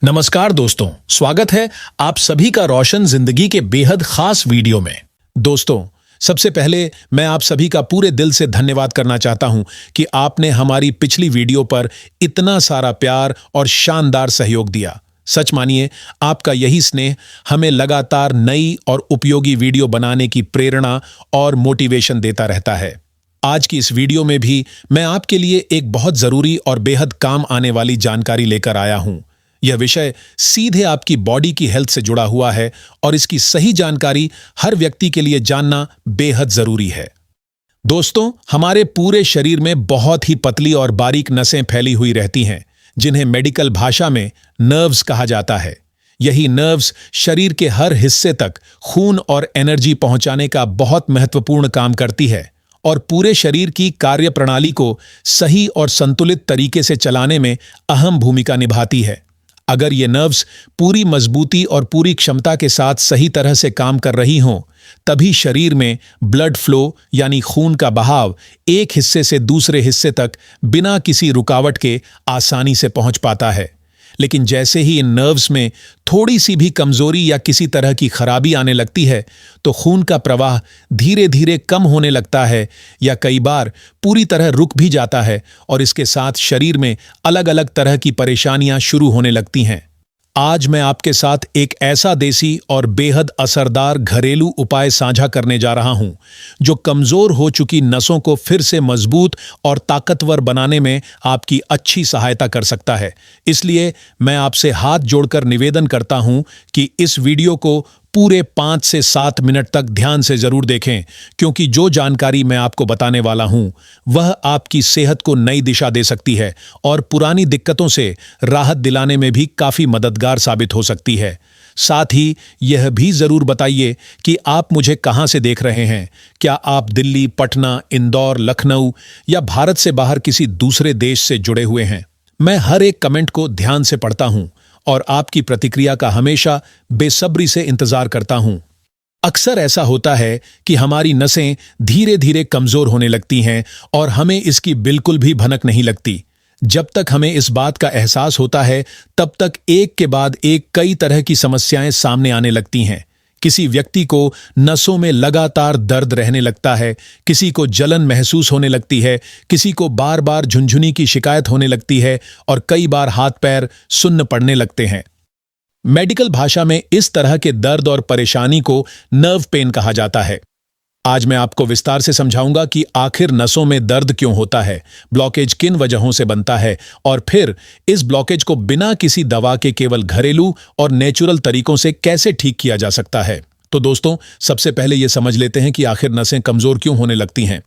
नमस्कार दोस्तों, स्वागत है आप सभी का रोशन जिंदगी के बेहद खास वीडियो में। दोस्तों, सबसे पहले मैं आप सभी का पूरे दिल से धन्यवाद करना चाहता हूं कि आपने हमारी पिछली वीडियो पर इतना सारा प्यार और शानदार सहयोग दिया। सच मानिए, आपका यही स्नेह हमें लगातार नई और उपयोगी वीडियो बनाने की प्रेरणा और मोटिवेशन देता रहता है। आज की इस वीडियो में भी मैं आपके लिए एक बहुत जरूरी और बेहद काम आने वाली जानकारी लेकर आया हूं। यह विषय सीधे आपकी बॉडी की हेल्थ से जुड़ा हुआ है और इसकी सही जानकारी हर व्यक्ति के लिए जानना बेहद जरूरी है। दोस्तों, हमारे पूरे शरीर में बहुत ही पतली और बारीक नसें फैली हुई रहती हैं, जिन्हें मेडिकल भाषा में नर्व्स कहा जाता है। यही नर्व्स शरीर के हर हिस्से तक खून और एनर्जी पहुंचाने का बहुत महत्वपूर्ण काम करती है और पूरे शरीर की कार्यप्रणाली को सही और संतुलित तरीके से चलाने में अहम भूमिका निभाती है। अगर ये नर्व्स पूरी मजबूती और पूरी क्षमता के साथ सही तरह से काम कर रही हों, तभी शरीर में ब्लड फ्लो यानी खून का बहाव एक हिस्से से दूसरे हिस्से तक बिना किसी रुकावट के आसानी से पहुंच पाता है। लेकिन जैसे ही इन नर्व्स में थोड़ी सी भी कमजोरी या किसी तरह की खराबी आने लगती है, तो खून का प्रवाह धीरे धीरे कम होने लगता है या कई बार पूरी तरह रुक भी जाता है और इसके साथ शरीर में अलग अलग तरह की परेशानियां शुरू होने लगती हैं। आज मैं आपके साथ एक ऐसा देसी और बेहद असरदार घरेलू उपाय साझा करने जा रहा हूं, जो कमजोर हो चुकी नसों को फिर से मजबूत और ताकतवर बनाने में आपकी अच्छी सहायता कर सकता है। इसलिए मैं आपसे हाथ जोड़कर निवेदन करता हूं कि इस वीडियो को पूरे 5 से 7 मिनट तक ध्यान से जरूर देखें, क्योंकि जो जानकारी मैं आपको बताने वाला हूं वह आपकी सेहत को नई दिशा दे सकती है और पुरानी दिक्कतों से राहत दिलाने में भी काफी मददगार साबित हो सकती है। साथ ही यह भी जरूर बताइए कि आप मुझे कहां से देख रहे हैं। क्या आप दिल्ली, पटना, इंदौर, लखनऊ या भारत से बाहर किसी दूसरे देश से जुड़े हुए हैं? मैं हर एक कमेंट को ध्यान से पढ़ता हूं और आपकी प्रतिक्रिया का हमेशा बेसब्री से इंतजार करता हूं। अक्सर ऐसा होता है कि हमारी नसें धीरे धीरे कमजोर होने लगती हैं और हमें इसकी बिल्कुल भी भनक नहीं लगती। जब तक हमें इस बात का एहसास होता है, तब तक एक के बाद एक कई तरह की समस्याएं सामने आने लगती हैं। किसी व्यक्ति को नसों में लगातार दर्द रहने लगता है, किसी को जलन महसूस होने लगती है, किसी को बार बार झुनझुनी की शिकायत होने लगती है और कई बार हाथ पैर सुन्न पड़ने लगते हैं। मेडिकल भाषा में इस तरह के दर्द और परेशानी को नर्व पेन कहा जाता है। आज मैं आपको विस्तार से समझाऊंगा कि आखिर नसों में दर्द क्यों होता है, ब्लॉकेज किन वजहों से बनता है और फिर इस ब्लॉकेज को बिना किसी दवा के केवल घरेलू और नेचुरल तरीकों से कैसे ठीक किया जा सकता है। तो दोस्तों, सबसे पहले यह समझ लेते हैं कि आखिर नसें कमजोर क्यों होने लगती हैं।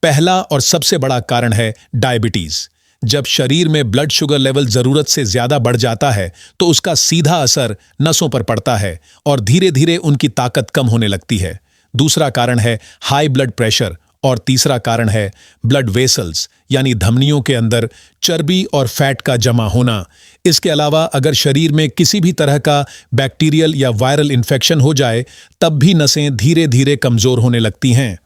पहला और सबसे बड़ा कारण है डायबिटीज। जब शरीर में ब्लड शुगर लेवल जरूरत से ज्यादा बढ़ जाता है, तो उसका सीधा असर नसों पर पड़ता है और धीरे धीरे उनकी ताकत कम होने लगती है। दूसरा कारण है हाई ब्लड प्रेशर और तीसरा कारण है ब्लड वेसल्स यानी धमनियों के अंदर चर्बी और फैट का जमा होना। इसके अलावा अगर शरीर में किसी भी तरह का बैक्टीरियल या वायरल इन्फेक्शन हो जाए, तब भी नसें धीरे धीरे कमजोर होने लगती हैं।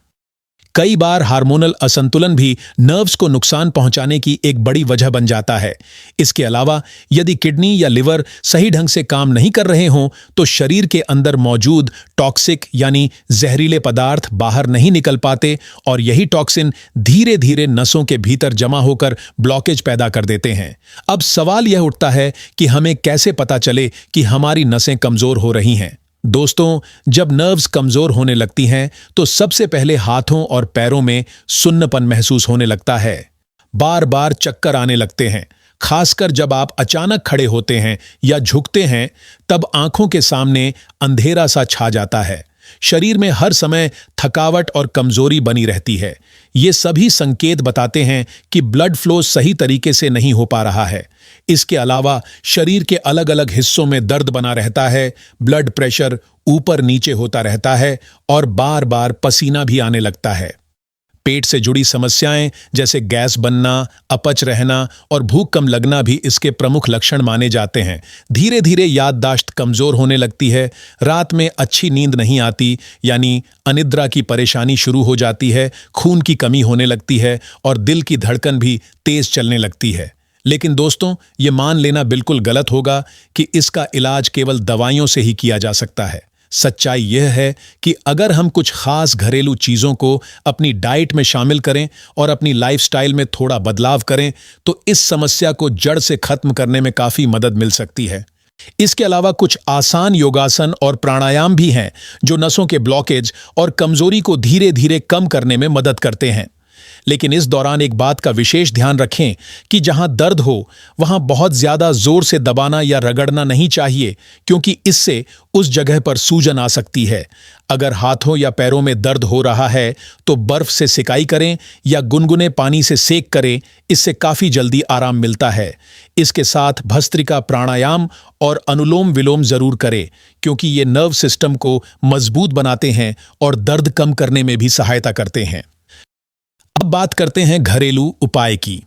कई बार हार्मोनल असंतुलन भी नर्व्स को नुकसान पहुंचाने की एक बड़ी वजह बन जाता है। इसके अलावा यदि किडनी या लिवर सही ढंग से काम नहीं कर रहे हों, तो शरीर के अंदर मौजूद टॉक्सिक यानी जहरीले पदार्थ बाहर नहीं निकल पाते और यही टॉक्सिन धीरे धीरे नसों के भीतर जमा होकर ब्लॉकेज पैदा कर देते हैं। अब सवाल यह उठता है कि हमें कैसे पता चले कि हमारी नसें कमजोर हो रही हैं। दोस्तों, जब नर्व्स कमजोर होने लगती हैं, तो सबसे पहले हाथों और पैरों में सुन्नपन महसूस होने लगता है। बार बार चक्कर आने लगते हैं। खासकर जब आप अचानक खड़े होते हैं या झुकते हैं, तब आंखों के सामने अंधेरा सा छा जाता है। शरीर में हर समय थकावट और कमजोरी बनी रहती है। ये सभी संकेत बताते हैं कि ब्लड फ्लो सही तरीके से नहीं हो पा रहा है। इसके अलावा शरीर के अलग अलग हिस्सों में दर्द बना रहता है, ब्लड प्रेशर ऊपर नीचे होता रहता है और बार बार पसीना भी आने लगता है। पेट से जुड़ी समस्याएं जैसे गैस बनना, अपच रहना और भूख कम लगना भी इसके प्रमुख लक्षण माने जाते हैं। धीरे धीरे याददाश्त कमजोर होने लगती है, रात में अच्छी नींद नहीं आती यानी अनिद्रा की परेशानी शुरू हो जाती है, खून की कमी होने लगती है और दिल की धड़कन भी तेज चलने लगती है। लेकिन दोस्तों, ये मान लेना बिल्कुल गलत होगा कि इसका इलाज केवल दवाइयों से ही किया जा सकता है। सच्चाई यह है कि अगर हम कुछ खास घरेलू चीजों को अपनी डाइट में शामिल करें और अपनी लाइफस्टाइल में थोड़ा बदलाव करें, तो इस समस्या को जड़ से खत्म करने में काफी मदद मिल सकती है। इसके अलावा कुछ आसान योगासन और प्राणायाम भी हैं जो नसों के ब्लॉकेज और कमजोरी को धीरे धीरे कम करने में मदद करते हैं। लेकिन इस दौरान एक बात का विशेष ध्यान रखें कि जहां दर्द हो वहां बहुत ज्यादा जोर से दबाना या रगड़ना नहीं चाहिए, क्योंकि इससे उस जगह पर सूजन आ सकती है। अगर हाथों या पैरों में दर्द हो रहा है तो बर्फ से सिकाई करें या गुनगुने पानी से सेक करें, इससे काफी जल्दी आराम मिलता है। इसके साथ भस्त्रिका प्राणायाम और अनुलोम विलोम जरूर करें, क्योंकि ये नर्व सिस्टम को मजबूत बनाते हैं और दर्द कम करने में भी सहायता करते हैं। अब बात करते हैं घरेलू उपाय की।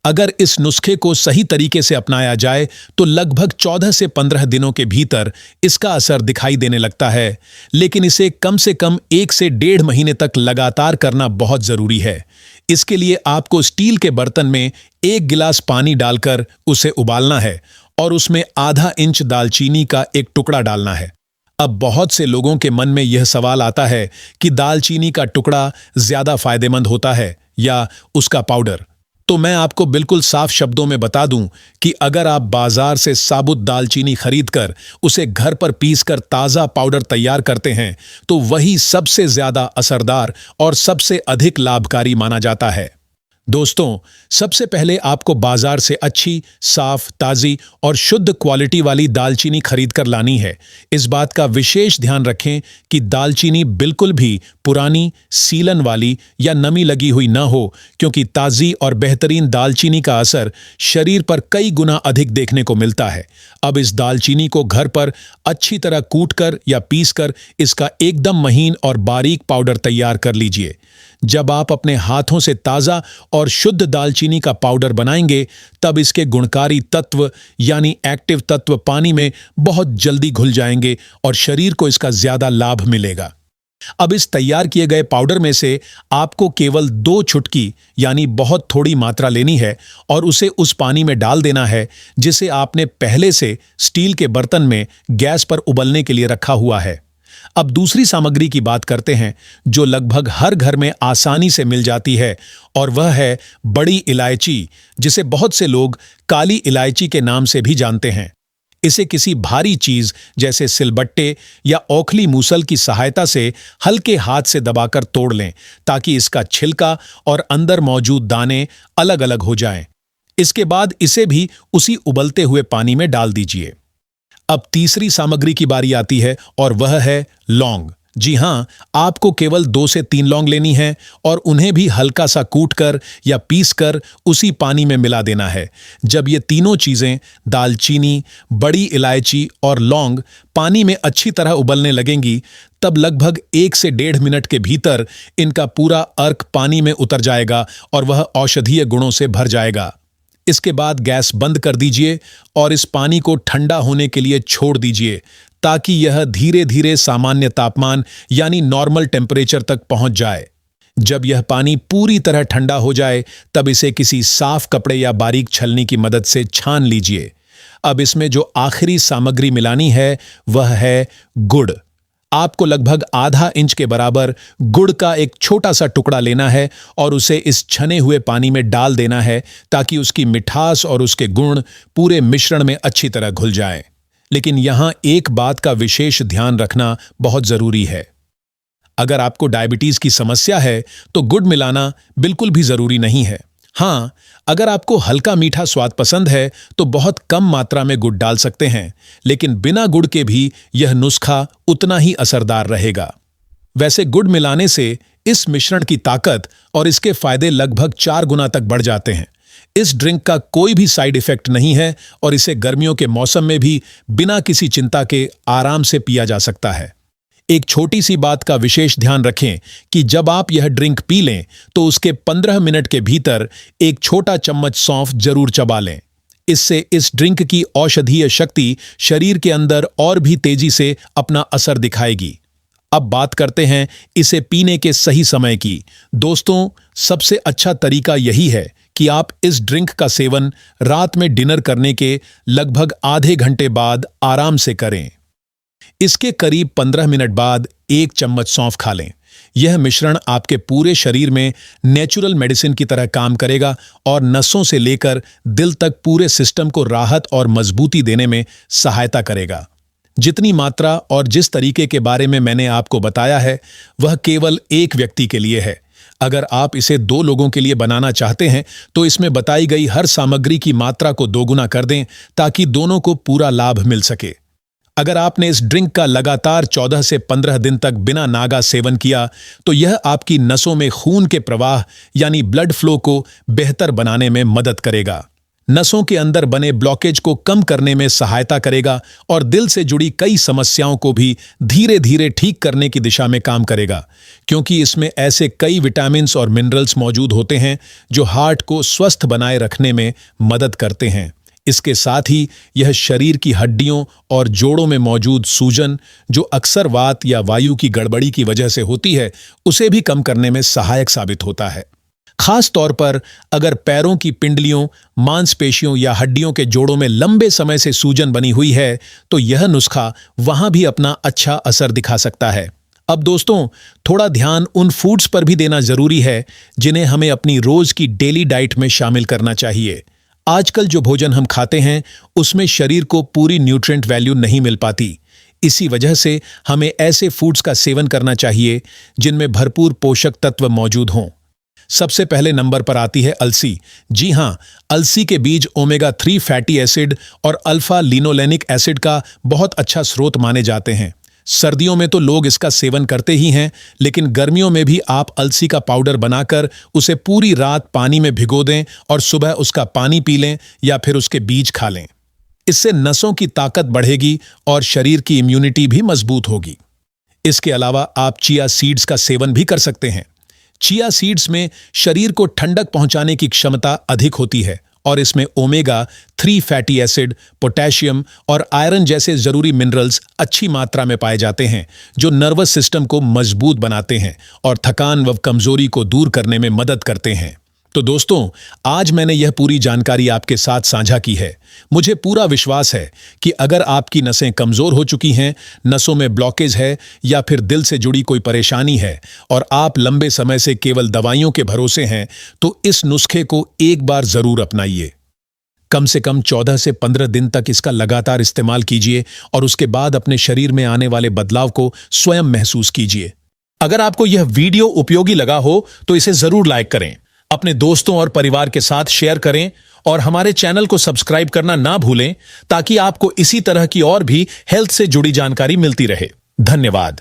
अगर इस नुस्खे को सही तरीके से अपनाया जाए तो लगभग 14 से 15 दिनों के भीतर इसका असर दिखाई देने लगता है, लेकिन इसे कम से कम 1 से 1.5 महीने तक लगातार करना बहुत जरूरी है। इसके लिए आपको स्टील के बर्तन में 1 गिलास पानी डालकर उसे उबालना है और उसमें आधा इंच दालचीनी का एक टुकड़ा डालना है। अब बहुत से लोगों के मन में यह सवाल आता है कि दालचीनी का टुकड़ा ज्यादा फायदेमंद होता है या उसका पाउडर। तो मैं आपको बिल्कुल साफ शब्दों में बता दूं कि अगर आप बाजार से साबुत दालचीनी खरीदकर उसे घर पर पीसकर ताजा पाउडर तैयार करते हैं, तो वही सबसे ज्यादा असरदार और सबसे अधिक लाभकारी माना जाता है। दोस्तों, सबसे पहले आपको बाजार से अच्छी, साफ, ताजी और शुद्ध क्वालिटी वाली दालचीनी खरीद कर लानी है। इस बात का विशेष ध्यान रखें कि दालचीनी बिल्कुल भी पुरानी, सीलन वाली या नमी लगी हुई न हो, क्योंकि ताजी और बेहतरीन दालचीनी का असर शरीर पर कई गुना अधिक देखने को मिलता है। अब इस दालचीनी को घर पर अच्छी तरह कूटकर या पीसकर इसका एकदम महीन और बारीक पाउडर तैयार कर लीजिए। जब आप अपने हाथों से ताजा और शुद्ध दालचीनी का पाउडर बनाएंगे, तब इसके गुणकारी तत्व यानी एक्टिव तत्व पानी में बहुत जल्दी घुल जाएंगे और शरीर को इसका ज्यादा लाभ मिलेगा। अब इस तैयार किए गए पाउडर में से आपको केवल 2 चुटकी यानी बहुत थोड़ी मात्रा लेनी है और उसे उस पानी में डाल देना है जिसे आपने पहले से स्टील के बर्तन में गैस पर उबलने के लिए रखा हुआ है। अब दूसरी सामग्री की बात करते हैं जो लगभग हर घर में आसानी से मिल जाती है, और वह है बड़ी इलायची, जिसे बहुत से लोग काली इलायची के नाम से भी जानते हैं। इसे किसी भारी चीज जैसे सिलबट्टे या ओखली मूसल की सहायता से हल्के हाथ से दबाकर तोड़ लें, ताकि इसका छिलका और अंदर मौजूद दाने अलग अलग हो जाएं। इसके बाद इसे भी उसी उबलते हुए पानी में डाल दीजिए। अब तीसरी सामग्री की बारी आती है और वह है लौंग। जी हां, आपको केवल 2 से 3 लौंग लेनी है और उन्हें भी हल्का सा कूटकर या पीसकर उसी पानी में मिला देना है। जब ये तीनों चीजें दालचीनी, बड़ी इलायची और लौंग पानी में अच्छी तरह उबलने लगेंगी, तब लगभग 1 से 1.5 मिनट के भीतर इनका पूरा अर्क पानी में उतर जाएगा और वह औषधीय गुणों से भर जाएगा। इसके बाद गैस बंद कर दीजिए और इस पानी को ठंडा होने के लिए छोड़ दीजिए, ताकि यह धीरे धीरे सामान्य तापमान यानी नॉर्मल टेम्परेचर तक पहुंच जाए। जब यह पानी पूरी तरह ठंडा हो जाए, तब इसे किसी साफ कपड़े या बारीक छलनी की मदद से छान लीजिए। अब इसमें जो आखिरी सामग्री मिलानी है वह है गुड़। आपको लगभग आधा इंच के बराबर गुड़ का एक छोटा सा टुकड़ा लेना है और उसे इस छने हुए पानी में डाल देना है, ताकि उसकी मिठास और उसके गुण पूरे मिश्रण में अच्छी तरह घुल जाएं। लेकिन यहां एक बात का विशेष ध्यान रखना बहुत जरूरी है। अगर आपको डायबिटीज की समस्या है तो गुड़ मिलाना बिल्कुल भी जरूरी नहीं है। हाँ, अगर आपको हल्का मीठा स्वाद पसंद है तो बहुत कम मात्रा में गुड़ डाल सकते हैं, लेकिन बिना गुड़ के भी यह नुस्खा उतना ही असरदार रहेगा। वैसे गुड़ मिलाने से इस मिश्रण की ताकत और इसके फायदे लगभग 4 गुना तक बढ़ जाते हैं। इस ड्रिंक का कोई भी साइड इफेक्ट नहीं है और इसे गर्मियों के मौसम में भी बिना किसी चिंता के आराम से पिया जा सकता है। एक छोटी सी बात का विशेष ध्यान रखें कि जब आप यह ड्रिंक पी लें तो उसके 15 मिनट के भीतर एक छोटा चम्मच सौंफ जरूर चबा लें। इससे इस ड्रिंक की औषधीय शक्ति शरीर के अंदर और भी तेजी से अपना असर दिखाएगी। अब बात करते हैं इसे पीने के सही समय की। दोस्तों, सबसे अच्छा तरीका यही है कि आप इस ड्रिंक का सेवन रात में डिनर करने के लगभग आधे घंटे बाद आराम से करें। इसके करीब 15 मिनट बाद 1 चम्मच सौंफ खा लें। यह मिश्रण आपके पूरे शरीर में नेचुरल मेडिसिन की तरह काम करेगा और नसों से लेकर दिल तक पूरे सिस्टम को राहत और मजबूती देने में सहायता करेगा। जितनी मात्रा और जिस तरीके के बारे में मैंने आपको बताया है, वह केवल एक व्यक्ति के लिए है। अगर आप इसे 2 लोगों के लिए बनाना चाहते हैं तो इसमें बताई गई हर सामग्री की मात्रा को दोगुना कर दें ताकि दोनों को पूरा लाभ मिल सके। अगर आपने इस ड्रिंक का लगातार 14 से 15 दिन तक बिना नागा सेवन किया तो यह आपकी नसों में खून के प्रवाह यानी ब्लड फ्लो को बेहतर बनाने में मदद करेगा, नसों के अंदर बने ब्लॉकेज को कम करने में सहायता करेगा और दिल से जुड़ी कई समस्याओं को भी धीरे धीरे ठीक करने की दिशा में काम करेगा, क्योंकि इसमें ऐसे कई विटामिन्स और मिनरल्स मौजूद होते हैं जो हार्ट को स्वस्थ बनाए रखने में मदद करते हैं। इसके साथ ही यह शरीर की हड्डियों और जोड़ों में मौजूद सूजन, जो अक्सर वात या वायु की गड़बड़ी की वजह से होती है, उसे भी कम करने में सहायक साबित होता है। खास तौर पर अगर पैरों की पिंडलियों, मांसपेशियों या हड्डियों के जोड़ों में लंबे समय से सूजन बनी हुई है तो यह नुस्खा वहां भी अपना अच्छा असर दिखा सकता है। अब दोस्तों, थोड़ा ध्यान उन फूड्स पर भी देना जरूरी है जिन्हें हमें अपनी रोज की डेली डाइट में शामिल करना चाहिए। आजकल जो भोजन हम खाते हैं उसमें शरीर को पूरी न्यूट्रिएंट वैल्यू नहीं मिल पाती। इसी वजह से हमें ऐसे फूड्स का सेवन करना चाहिए जिनमें भरपूर पोषक तत्व मौजूद हों। सबसे पहले नंबर पर आती है अलसी। जी हां, अलसी के बीज ओमेगा 3 फैटी एसिड और अल्फा लिनोलेनिक एसिड का बहुत अच्छा स्रोत माने जाते हैं। सर्दियों में तो लोग इसका सेवन करते ही हैं, लेकिन गर्मियों में भी आप अलसी का पाउडर बनाकर उसे पूरी रात पानी में भिगो दें और सुबह उसका पानी पी लें या फिर उसके बीज खा लें। इससे नसों की ताकत बढ़ेगी और शरीर की इम्यूनिटी भी मजबूत होगी। इसके अलावा आप चिया सीड्स का सेवन भी कर सकते हैं। चिया सीड्स में शरीर को ठंडक पहुंचाने की क्षमता अधिक होती है और इसमें ओमेगा 3 फैटी एसिड, पोटेशियम और आयरन जैसे जरूरी मिनरल्स अच्छी मात्रा में पाए जाते हैं, जो नर्वस सिस्टम को मजबूत बनाते हैं और थकान व कमजोरी को दूर करने में मदद करते हैं। तो दोस्तों, आज मैंने यह पूरी जानकारी आपके साथ साझा की है। मुझे पूरा विश्वास है कि अगर आपकी नसें कमजोर हो चुकी हैं, नसों में ब्लॉकेज है या फिर दिल से जुड़ी कोई परेशानी है और आप लंबे समय से केवल दवाइयों के भरोसे हैं, तो इस नुस्खे को एक बार जरूर अपनाइए। कम से कम 14 से 15 दिन तक इसका लगातार इस्तेमाल कीजिए और उसके बाद अपने शरीर में आने वाले बदलाव को स्वयं महसूस कीजिए। अगर आपको यह वीडियो उपयोगी लगा हो तो इसे जरूर लाइक करें, अपने दोस्तों और परिवार के साथ शेयर करें और हमारे चैनल को सब्सक्राइब करना ना भूलें ताकि आपको इसी तरह की और भी हेल्थ से जुड़ी जानकारी मिलती रहे। धन्यवाद।